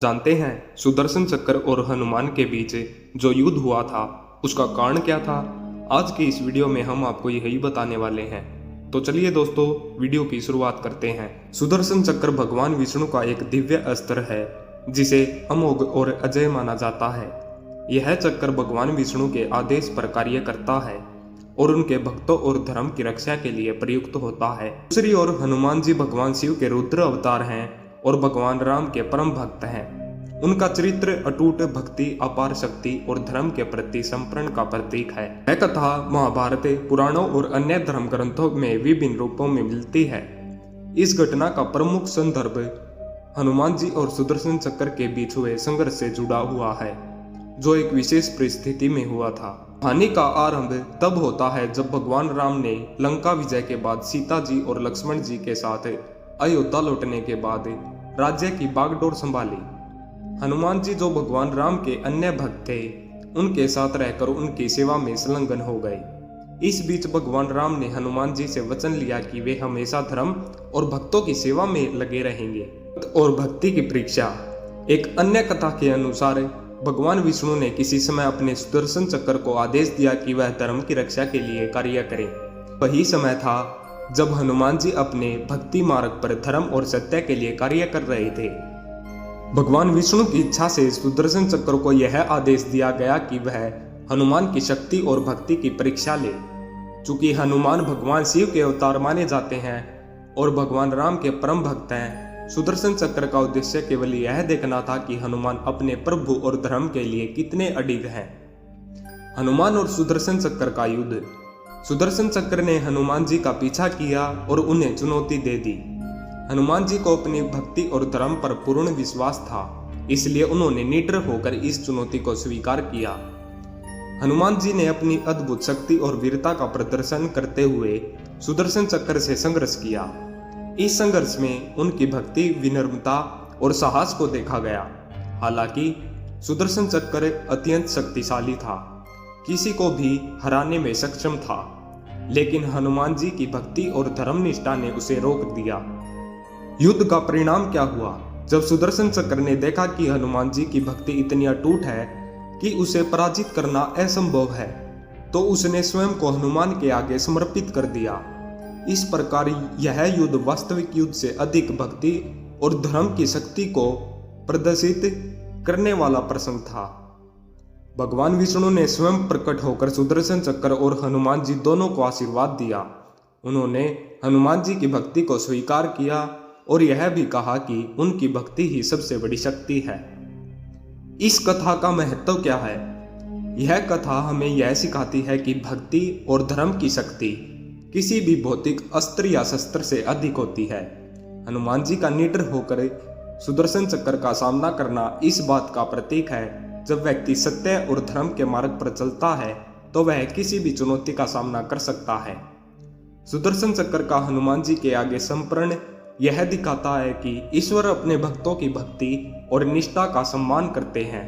जानते हैं सुदर्शन चक्र और हनुमान के बीच जो युद्ध हुआ था उसका कारण क्या था। आज की इस वीडियो में हम आपको यही बताने वाले हैं। तो चलिए दोस्तों वीडियो की शुरुआत करते हैं। सुदर्शन चक्र भगवान विष्णु का एक दिव्य अस्त्र है जिसे अमोघ और अजय माना जाता है। यह चक्र भगवान विष्णु के आदेश पर कार्य करता है और उनके भक्तों और धर्म की रक्षा के लिए प्रयुक्त होता है। दूसरी ओर हनुमान जी भगवान शिव के रुद्र अवतार हैं और भगवान राम के परम भक्त हैं। उनका चरित्र अटूट भक्ति, अपार शक्ति और धर्म के प्रति समर्पण का प्रतीक है। यह कथा महाभारत, पुराणों और अन्य धर्म ग्रंथों में विभिन्न रूपों में मिलती है। इस घटना का प्रमुख संदर्भ हनुमान जी और सुदर्शन चक्र के बीच हुए संघर्ष से जुड़ा हुआ है, जो एक विशेष परिस्थिति में हुआ था। कहानी का आरंभ तब होता है जब भगवान राम ने लंका विजय के बाद सीता जी और लक्ष्मण जी के साथ अयोध्या लौटने के बाद राज्य की बागडोर संभाली। हनुमान जी, जो भगवान राम के अन्य भक्त थे, उनके साथ रहकर उनकी सेवा में संलग्न हो गए। इस बीच भगवान राम ने हनुमान जी से वचन लिया कि वे हमेशा धर्म और भक्तों की सेवा में लगे रहेंगे। और भक्ति की परीक्षा। एक अन्य कथा के अनुसार भगवान विष्णु ने किसी समय अपने सुदर्शन चक्र को आदेश दिया कि वह धर्म की रक्षा के लिए कार्य करे। वही समय था जब हनुमान जी अपने भक्ति मार्ग पर धर्म और सत्य के लिए कार्य कर रहे थे। भगवान विष्णु की इच्छा से सुदर्शन चक्र को यह आदेश दिया गया कि वह हनुमान की शक्ति और भक्ति की परीक्षा ले। चूंकि हनुमान भगवान शिव के अवतार माने जाते हैं और भगवान राम के परम भक्त हैं, सुदर्शन चक्र का उद्देश्य केवल यह देखना था कि हनुमान अपने प्रभु और धर्म के लिए कितने अडिग हैं। हनुमान और सुदर्शन चक्र का युद्ध। सुदर्शन चक्र ने हनुमान जी का पीछा किया और उन्हें चुनौती दे दी। हनुमान जी को अपनी भक्ति और धर्म पर पूर्ण विश्वास था, इसलिए उन्होंने निडर होकर इस चुनौती को स्वीकार किया। हनुमान जी ने अपनी अद्भुत शक्ति और वीरता का प्रदर्शन करते हुए सुदर्शन चक्र से संघर्ष किया। इस संघर्ष में उनकी भक्ति, विनम्रता और साहस को देखा गया। हालांकि सुदर्शन चक्र अत्यंत शक्तिशाली था, किसी को भी हराने में सक्षम था, लेकिन हनुमान जी की भक्ति और धर्मनिष्ठा ने उसे रोक दिया। युद्ध का परिणाम क्या हुआ? जब सुदर्शन चक्र ने देखा कि हनुमान जी की भक्ति इतनी अटूट है कि उसे पराजित करना असंभव है, तो उसने स्वयं को हनुमान के आगे समर्पित कर दिया। इस प्रकार यह युद्ध वास्तविक युद्ध से अधिक भक्ति और धर्म की शक्ति को प्रदर्शित करने वाला प्रसंग था। भगवान विष्णु ने स्वयं प्रकट होकर सुदर्शन चक्र और हनुमान जी दोनों को आशीर्वाद दिया। उन्होंने हनुमान जी की भक्ति को स्वीकार किया और यह भी कहा कि उनकी भक्ति ही सबसे बड़ी शक्ति है। इस कथा का महत्व क्या है? यह कथा हमें यह सिखाती है कि भक्ति और धर्म की शक्ति किसी भी भौतिक अस्त्र या शस्त्र से अधिक होती है। हनुमान जी का निडर होकर सुदर्शन चक्र का सामना करना इस बात का प्रतीक है, जब व्यक्ति सत्य और धर्म के मार्ग पर चलता है तो वह किसी भी चुनौती का सामना कर सकता है। सुदर्शन चक्र का हनुमान जी के आगे समर्पण यह दिखाता है कि ईश्वर अपने भक्तों की भक्ति और निष्ठा का सम्मान करते हैं।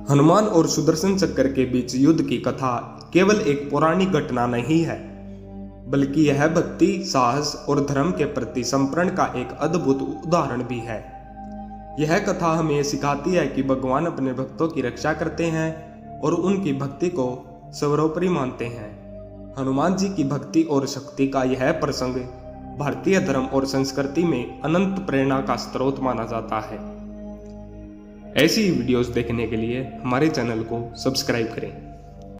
हनुमान और सुदर्शन चक्र के बीच युद्ध की कथा केवल एक पौराणिक घटना नहीं है, बल्कि यह भक्ति, साहस और धर्म के प्रति समर्पण का एक अद्भुत उदाहरण भी है। यह कथा हमें सिखाती है कि भगवान अपने भक्तों की रक्षा करते हैं और उनकी भक्ति को सर्वोपरि मानते हैं। हनुमान जी की भक्ति और शक्ति का यह प्रसंग भारतीय धर्म और संस्कृति में अनंत प्रेरणा का स्रोत माना जाता है। ऐसी वीडियोस देखने के लिए हमारे चैनल को सब्सक्राइब करें।